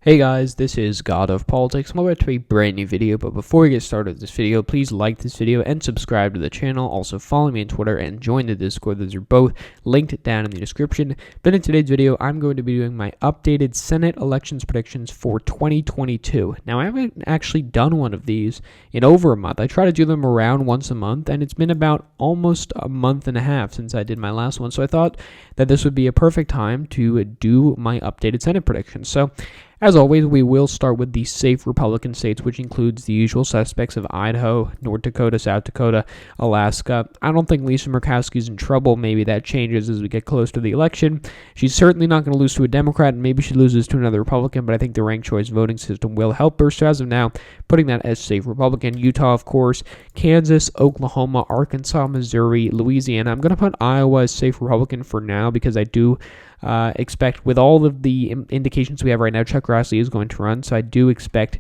Hey guys, this is God of Politics. I'm about to a brand new video, but before we get started with this video, please like this video and subscribe to the channel. Also follow me on Twitter and join the Discord. Those are both linked down in the description. But in today's video, I'm going to be doing my updated Senate elections predictions for 2022. Now, I haven't actually done one of these in over a month. I try to do them around once a month, and it's been about almost a month and a half since I did my last one. So I thought that this would be a perfect time to do my updated Senate predictions. So as always, we will start with the safe Republican states, which includes the usual suspects of Idaho, North Dakota, South Dakota, Alaska. I don't think Lisa Murkowski's in trouble. Maybe that changes as we get close to the election. She's certainly not going to lose to a Democrat, and maybe she loses to another Republican, but I think the ranked choice voting system will help her. So as of now, putting that as safe Republican. Utah, of course, Kansas, Oklahoma, Arkansas, Missouri, Louisiana. I'm going to put Iowa as safe Republican for now because I do expect, with all of the indications we have right now, Chuck Grassley is going to run. So I do expect,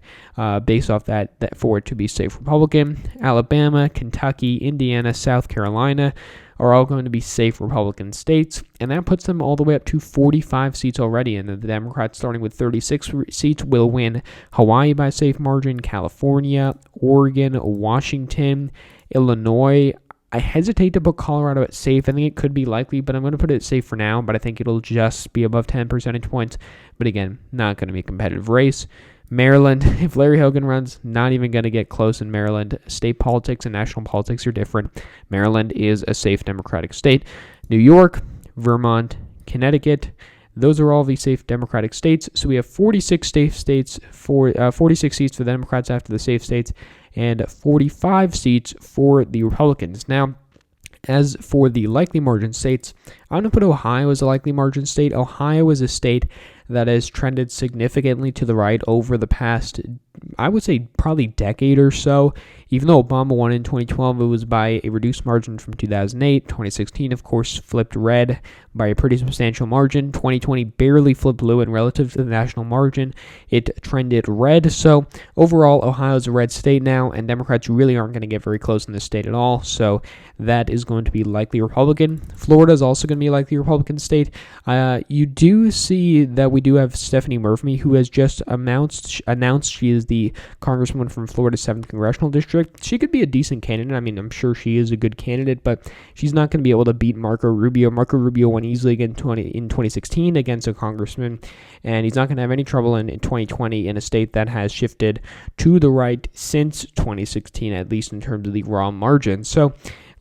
based off that for it to be safe Republican. Alabama, Kentucky, Indiana, South Carolina are all going to be safe Republican states, and that puts them all the way up to 45 seats already. And the Democrats, starting with 36 seats, will win Hawaii by a safe margin, California, Oregon, Washington, Illinois. I hesitate to put Colorado at safe. I think it could be likely, but I'm going to put it safe for now. But I think it'll just be above 10 percentage points. But again, not going to be a competitive race. Maryland, if Larry Hogan runs, not even going to get close in Maryland. State politics and national politics are different. Maryland is a safe Democratic state. New York, Vermont, Connecticut, those are all the safe Democratic states. So we have 46 safe states for 46 seats for the Democrats after the safe states, and 45 seats for the Republicans. Now, as for the likely margin states, I'm going to put Ohio as a likely margin state. Ohio is a state that has trended significantly to the right over the past, I would say, probably decade or so. Even though Obama won in 2012, it was by a reduced margin from 2008. 2016, of course, flipped red by a pretty substantial margin. 2020 barely flipped blue, and relative to the national margin, it trended red. So overall, Ohio is a red state now, and Democrats really aren't going to get very close in this state at all. So that is going to be likely Republican. Florida is also going to be a likely Republican state. You do see that we do have Stephanie Murphy, who has just announced she is the congresswoman from Florida's 7th Congressional District. She could be a decent candidate. I mean, I'm sure she is a good candidate, but she's not going to be able to beat Marco Rubio. Marco Rubio won easily again in 2016 against a congressman, and he's not going to have any trouble in 2020 in a state that has shifted to the right since 2016, at least in terms of the raw margin. So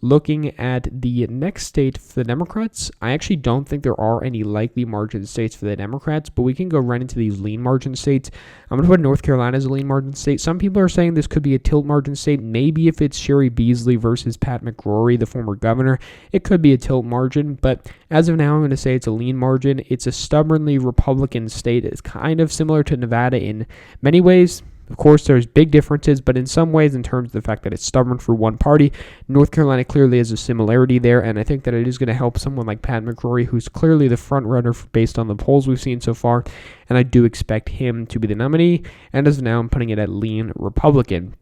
looking at the next state for the Democrats, I actually don't think there are any likely margin states for the Democrats, but we can go right into these lean margin states. I'm going to put North Carolina as a lean margin state. Some people are saying this could be a tilt margin state. Maybe if it's Sherry Beasley versus Pat McCrory, the former governor, it could be a tilt margin, but as of now, I'm going to say it's a lean margin. It's a stubbornly Republican state. It's kind of similar to Nevada in many ways. Of course, there's big differences, but in some ways, in terms of the fact that it's stubborn for one party, North Carolina clearly has a similarity there, and I think that it is going to help someone like Pat McCrory, who's clearly the front runner based on the polls we've seen so far, and I do expect him to be the nominee, and as of now, I'm putting it at lean Republican.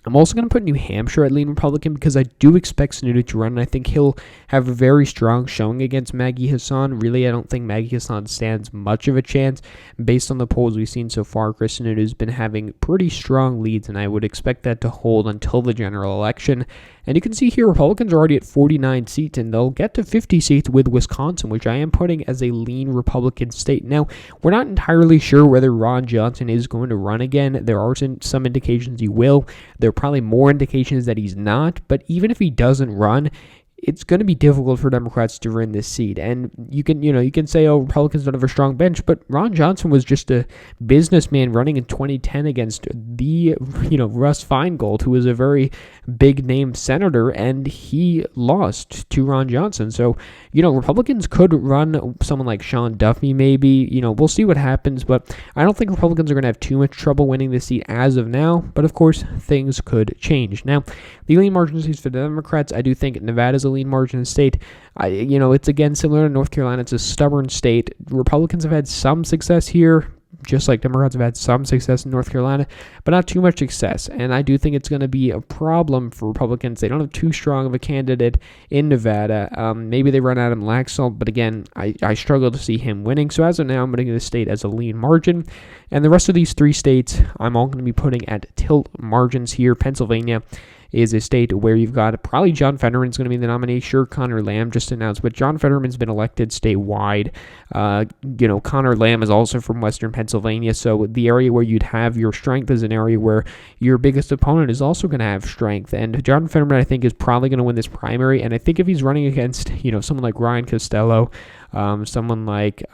I'm also going to put New Hampshire at lean Republican because I do expect Sununu to run, and I think he'll have a very strong showing against Maggie Hassan. Really, I don't think Maggie Hassan stands much of a chance. Based on the polls we've seen so far, Chris Sununu has been having pretty strong leads, and I would expect that to hold until the general election. And you can see here, Republicans are already at 49 seats, and they'll get to 50 seats with Wisconsin, which I am putting as a lean Republican state. Now, we're not entirely sure whether Ron Johnson is going to run again. There are some indications he will. There are probably more indications that he's not, but even if he doesn't run, it's going to be difficult for Democrats to win this seat. And you can say, oh, Republicans don't have a strong bench, but Ron Johnson was just a businessman running in 2010 against the, Russ Feingold, who was a very big name senator, and he lost to Ron Johnson. So, Republicans could run someone like Sean Duffy, maybe. We'll see what happens, but I don't think Republicans are going to have too much trouble winning this seat as of now. But of course, things could change. Now, the lean margin seats for the Democrats, I do think Nevada's a lean margin state. It's again similar to North Carolina. It's a stubborn state. Republicans have had some success here. just like Democrats have had some success in North Carolina, but not too much success. And I do think it's going to be a problem for Republicans. They don't have too strong of a candidate in Nevada. Maybe they run Adam Laxalt, but again, I struggle to see him winning. So as of now, I'm putting the state as a lean margin. And the rest of these 3 states, I'm all going to be putting at tilt margins here. Pennsylvania is a state where you've got probably John Fetterman's going to be the nominee. Sure, Connor Lamb just announced, but John Fetterman's been elected statewide. Connor Lamb is also from Western Pennsylvania, so the area where you'd have your strength is an area where your biggest opponent is also going to have strength. And John Fetterman, I think, is probably going to win this primary. And I think if he's running against, someone like Ryan Costello, someone like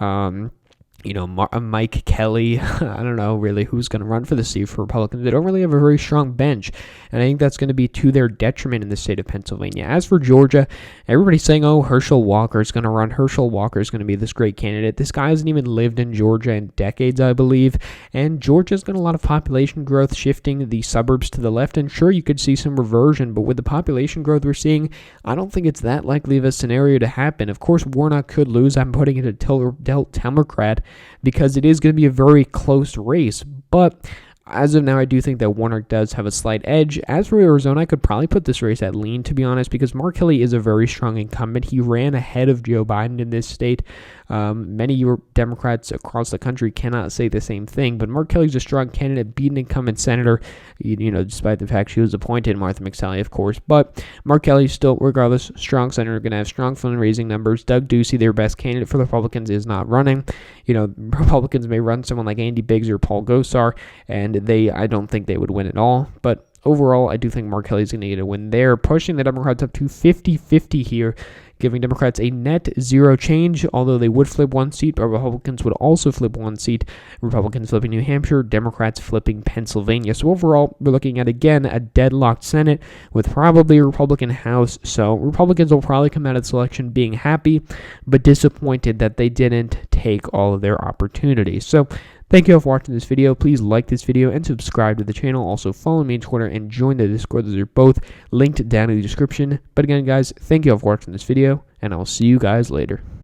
Mike Kelly, I don't know really who's going to run for the seat for Republicans. They don't really have a very strong bench, and I think that's going to be to their detriment in the state of Pennsylvania. As for Georgia, everybody's saying, Herschel Walker is going to run. Herschel Walker is going to be this great candidate. This guy hasn't even lived in Georgia in decades, I believe, and Georgia's got a lot of population growth shifting the suburbs to the left, and sure, you could see some reversion, but with the population growth we're seeing, I don't think it's that likely of a scenario to happen. Of course, Warnock could lose. I'm putting it at Democrat, because it is going to be a very close race. But as of now, I do think that Warnock does have a slight edge. As for Arizona, I could probably put this race at lean, to be honest, because Mark Kelly is a very strong incumbent. He ran ahead of Joe Biden in this state. Many Democrats across the country cannot say the same thing, but Mark Kelly's a strong candidate, beat an incumbent senator, despite the fact she was appointed, Martha McSally, of course. But Mark Kelly's still, regardless, strong senator, going to have strong fundraising numbers. Doug Ducey, their best candidate for the Republicans, is not running. Republicans may run someone like Andy Biggs or Paul Gosar, and I don't think they would win at all. But overall, I do think Mark Kelly's going to get a win there, pushing the Democrats up to 50-50 here, giving Democrats a net zero change, although they would flip 1 seat, but Republicans would also flip 1 seat. Republicans flipping New Hampshire, Democrats flipping Pennsylvania. So overall, we're looking at, again, a deadlocked Senate with probably a Republican House. So Republicans will probably come out of this election being happy, but disappointed that they didn't take all of their opportunities. So thank you all for watching this video. Please like this video and subscribe to the channel. Also follow me on Twitter and join the Discord. Those are both linked down in the description. But again, guys, thank you all for watching this video, and I'll see you guys later.